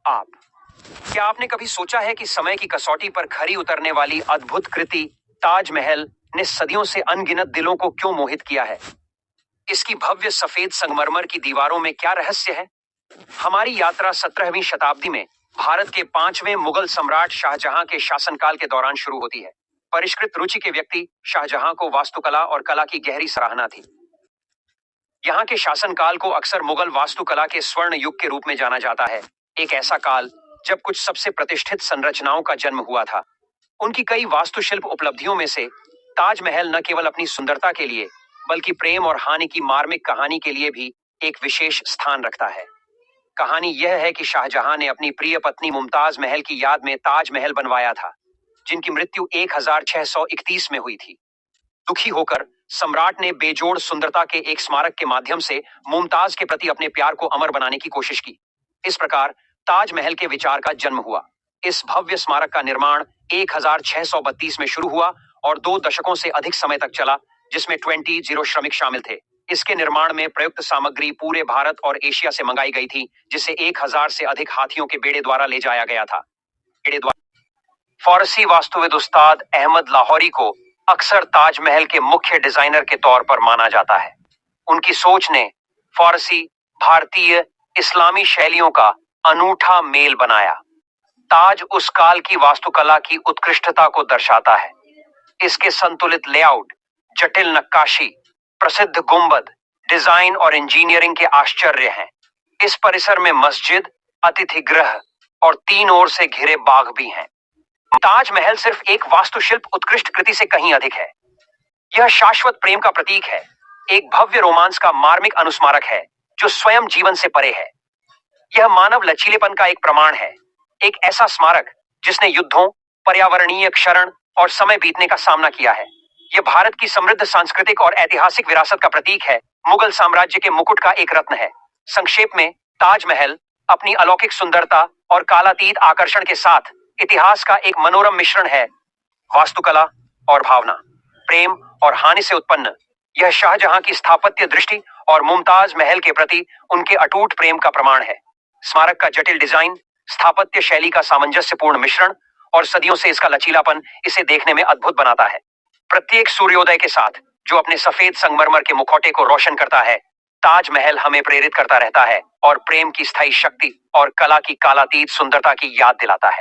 आप क्या आपने कभी सोचा है कि समय की कसौटी पर खरी उतरने वाली अद्भुत कृति ताजमहल ने सदियों से अनगिनत दिलों को क्यों मोहित किया है? इसकी भव्य सफेद संगमरमर की दीवारों में क्या रहस्य है? हमारी यात्रा 17वीं शताब्दी में भारत के 5वें मुगल सम्राट शाहजहां के शासनकाल के दौरान शुरू होती है। परिष्कृत रुचि के व्यक्ति शाहजहां को वास्तुकला और कला की गहरी सराहना थी। यहाँ के शासनकाल को अक्सर मुगल वास्तुकला के स्वर्ण युग के रूप में जाना जाता है। एक ऐसा काल जब कुछ सबसे प्रतिष्ठित संरचनाओं का जन्म हुआ था। उनकी कई वास्तुशिल्प उपलब्धियों में से ताजमहल न केवल अपनी सुंदरता के लिए बल्कि प्रेम और हानि की मार्मिक कहानी के लिए भी एक विशेष स्थान रखता है। कहानी यह है कि शाहजहां ने अपनी प्रिय पत्नी मुमताज महल की याद में ताजमहल बनवाया था, जिनकी मृत्यु 1631 में हुई थी। दुखी होकर सम्राट ने बेजोड़ सुंदरता के एक स्मारक के माध्यम से मुमताज के प्रति अपने प्यार को अमर बनाने की कोशिश की। इस प्रकार ताजमहल के विचार का जन्म हुआ। इस भव्य स्मारक का निर्माण 1632 में शुरू हुआ और 2 दशकों से अधिक समय तक चला, जिसमें 20 श्रमिक शामिल थे। इसके निर्माण में प्रयुक्त सामग्री पूरे भारत और एशिया से मंगाई गई थी, जिसे 1000 से अधिक हाथियों के बेड़े द्वारा ले जाया गया था। फारसी वास्तुविद उस्ताद अहमद लाहौरी को अक्सर ताजमहल के मुख्य डिजाइनर के तौर पर माना जाता है। उनकी सोच ने फारसी, भारतीय, इस्लामी शैलियों का अनूठा मेल बनाया। ताज उस काल की वास्तुकला की उत्कृष्टता को दर्शाता है। इसके संतुलित लेआउट, जटिल नक्काशी, प्रसिद्ध गुंबद, डिजाइन और इंजीनियरिंग के आश्चर्य हैं। इस परिसर में मस्जिद, अतिथि गृह और 3 ओर से घिरे बाग भी हैं। ताजमहल सिर्फ एक वास्तुशिल्प उत्कृष्ट कृति से कहीं अधिक है। यह शाश्वत प्रेम का प्रतीक है, एक भव्य रोमांस का मार्मिक अनुस्मारक है जो स्वयं जीवन से परे है। यह मानव लचीलेपन का एक प्रमाण है, एक ऐसा स्मारक जिसने युद्धों, पर्यावरणीय क्षरण और समय बीतने का सामना किया है। यह भारत की समृद्ध सांस्कृतिक और ऐतिहासिक विरासत का प्रतीक है, मुगल साम्राज्य के मुकुट का एक रत्न है। संक्षेप में, ताजमहल अपनी अलौकिक सुंदरता और कालातीत आकर्षण के साथ इतिहास का एक मनोरम मिश्रण है। वास्तुकला और भावना, प्रेम और हानि से उत्पन्न, यह शाहजहां की स्थापत्य दृष्टि और मुमताज महल के प्रति उनके अटूट प्रेम का प्रमाण है। स्मारक का जटिल डिजाइन, स्थापत्य शैली का सामंजस्यपूर्ण मिश्रण और सदियों से इसका लचीलापन इसे देखने में अद्भुत बनाता है। प्रत्येक सूर्योदय के साथ जो अपने सफेद संगमरमर के मुखौटे को रोशन करता है, ताजमहल हमें प्रेरित करता रहता है और प्रेम की स्थायी शक्ति और कला की कालातीत सुंदरता की याद दिलाता है।